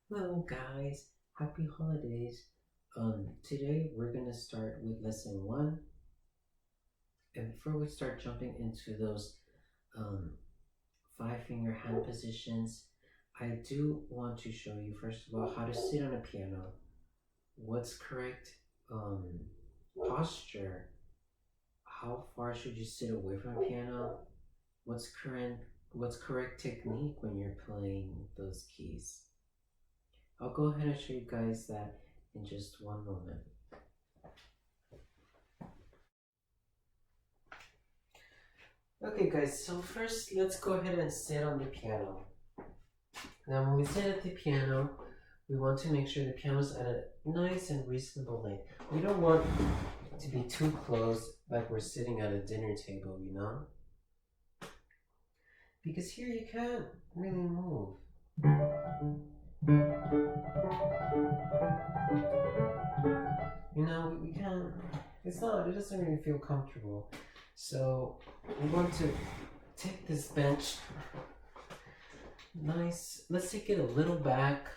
Hello guys, happy holidays. Today we're gonna start with lesson one. And before we start jumping into those um, five finger hand positions, I do want to show you first of all how to sit on a piano. What's correct um, posture? How far should you sit away from a piano? What's current? What's correct technique when you're playing those keys? I'll go ahead and show you guys that in just one moment. Okay guys, so first let's go ahead and sit on the piano. Now when we sit at the piano, we want to make sure the piano's at a nice and reasonable length. We don't want it to be too close like we're sitting at a dinner table, you know? Because here you can't really move. You know, we can't, it doesn't really feel comfortable. So we want to take this bench nice. Let's take it a little back.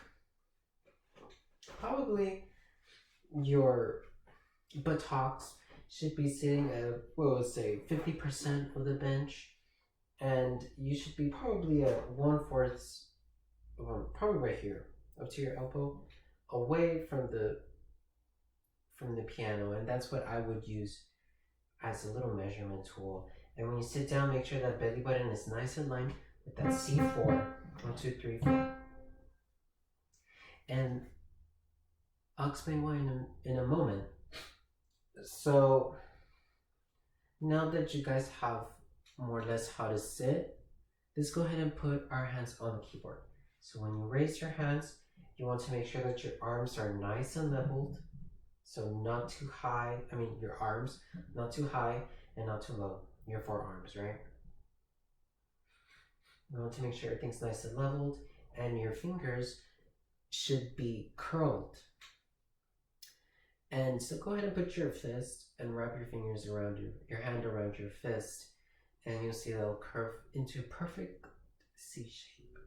Probably your buttocks should be sitting at, we'll say, 50% of the bench, and you should be probably at 1/4, probably right here, up to your elbow, away from the piano, and that's what I would use as a little measurement tool. And when you sit down, make sure that belly button is nice and lined with that C4. 1, 2, 3, 4. And I'll explain why in a moment. So now that you guys have more or less how to sit, let's go ahead and put our hands on the keyboard. So when you raise your hands, you want to make sure that your arms are nice and leveled. So not too high, your arms, not too high and not too low. Your forearms, right? You want to make sure everything's nice and leveled, and your fingers should be curled. And so go ahead and put your fist and wrap your fingers around your hand around your fist, and you'll see they'll curve into perfect C shape.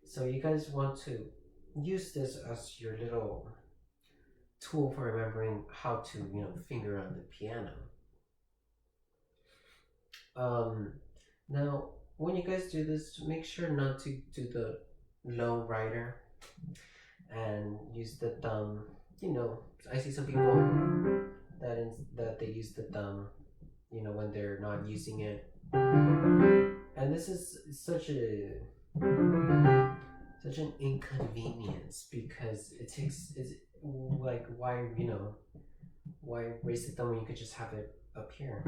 So you guys want to use this as your little tool for remembering how to, finger on the piano. Now, when you guys do this, make sure not to do the low rider and use the thumb. I see some people that they use the thumb, when they're not using it. And this is such an inconvenience because it's like why raise the thumb when you could just have it up here.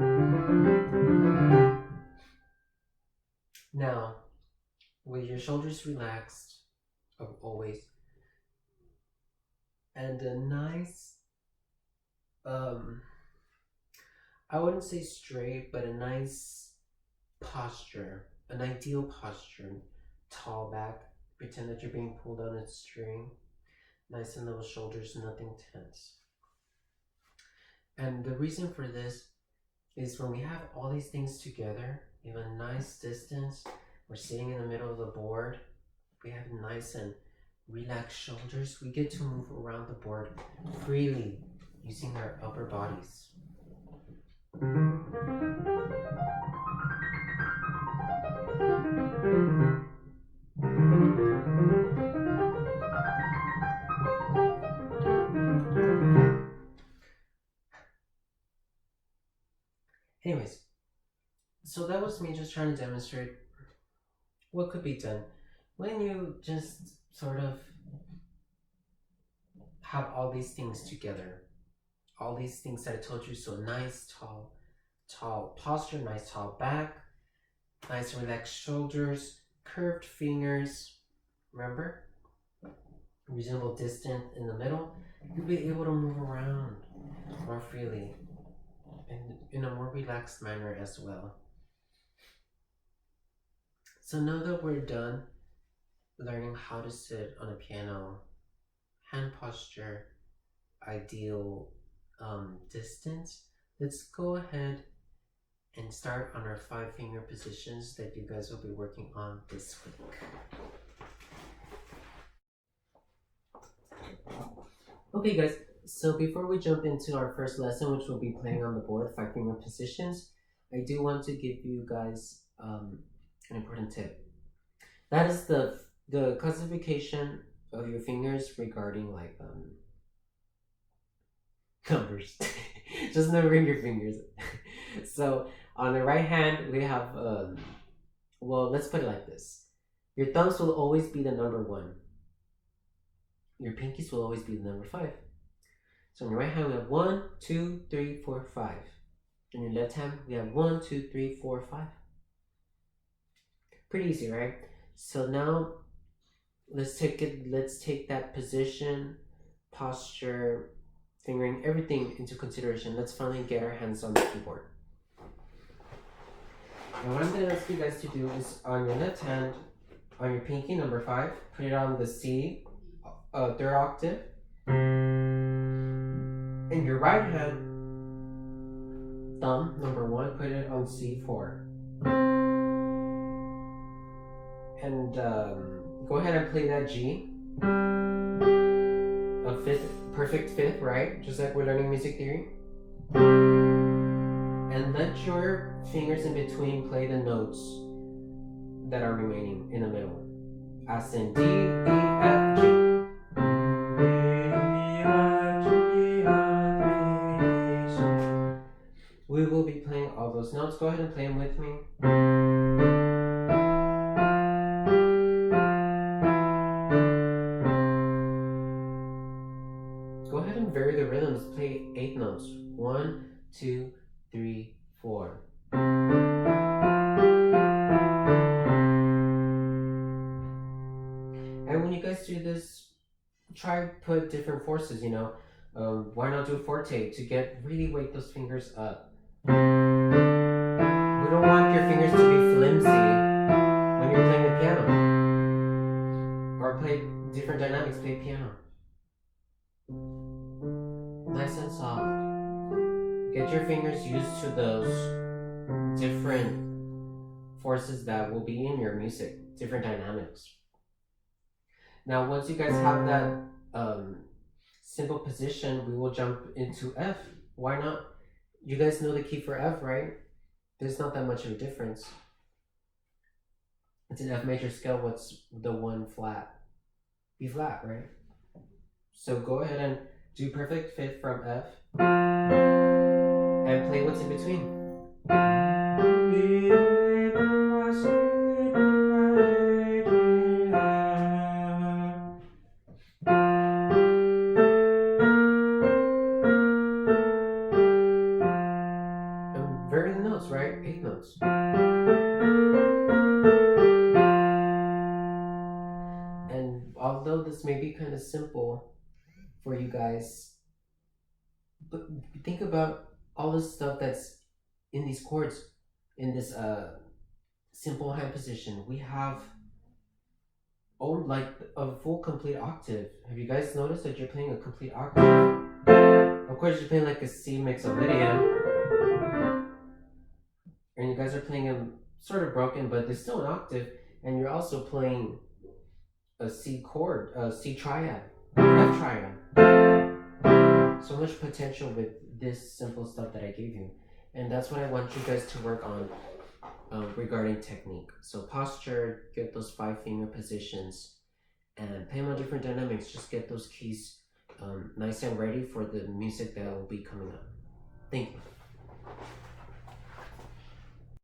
Now, with your shoulders relaxed, always, and a nice, I wouldn't say straight, but a nice posture, an ideal posture, tall back, pretend that you're being pulled on a string, nice and level shoulders, nothing tense. And the reason for this is when we have all these things together, we have a nice distance, we're sitting in the middle of the board, we have nice and relaxed shoulders, we get to move around the board freely using our upper bodies. Anyways, so that was me just trying to demonstrate what could be done when you just sort of have all these things together. All these things that I told you, so nice, tall posture, nice tall back, nice relaxed shoulders, curved fingers, remember? Reasonable distance in the middle, you'll be able to move around more freely and in a more relaxed manner as well. So now that we're done learning how to sit on a piano, hand posture, ideal distance, let's go ahead and start on our 5 finger positions that you guys will be working on this week. Okay, guys, so before we jump into our first lesson, which we'll be playing on the board, 5 finger positions, I do want to give you guys an important tip. That is the classification of your fingers regarding like numbers. Just numbering your fingers. So on the right hand, we have well, let's put it like this. Your thumbs will always be the number 1. Your pinkies will always be the number 5. So on your right hand, we have 1, 2, 3, 4, 5. On your left hand, we have 1, 2, 3, 4, 5. Pretty easy, right? So now let's take that position, posture, fingering, everything into consideration. Let's finally get our hands on the keyboard. And what I'm going to ask you guys to do is on your left hand, on your pinky, number 5, put it on the C, 3rd octave. In your right hand, thumb, number 1, put it on C4. And go ahead and play that G. A perfect fifth, right? Just like we're learning music theory. And let your fingers in between play the notes that are remaining in the middle. As in D, E, F, G. We will be playing all those notes. Go ahead and play them with me. Go ahead and vary the rhythms. Play 8 notes. 1, 2, 3, 4. And when you guys do this, try to put different forces, you know. Why not do a forte to really wake those fingers up? We don't want your fingers to be flimsy when you're playing the piano. Or play different dynamics, play piano. Nice and soft. Get your fingers used to those different forces that will be in your music, different dynamics. Now, once you guys have that simple position, we will jump into F. Why not? You guys know the key for F, right? There's not that much of a difference. It's an F major scale. What's the 1 flat? B flat, right? So go ahead and do perfect fifth from F and play what's in between. And vary the notes, right? 8 notes. And although this may be kind of simple for you guys, but think about all the stuff that's in these chords, in this simple hand position. We have like a full complete octave. Have you guys noticed that you're playing a complete octave? Of course, you're playing like a C mixolydian, and you guys are playing them sort of broken, but there's still an octave, and you're also playing a C chord, a C triad, F triad. So much potential with this simple stuff that I gave you, and that's what I want you guys to work on regarding technique. So posture, get those 5 finger positions, and play them on different dynamics. Just get those keys nice and ready for the music that will be coming up. Thank you.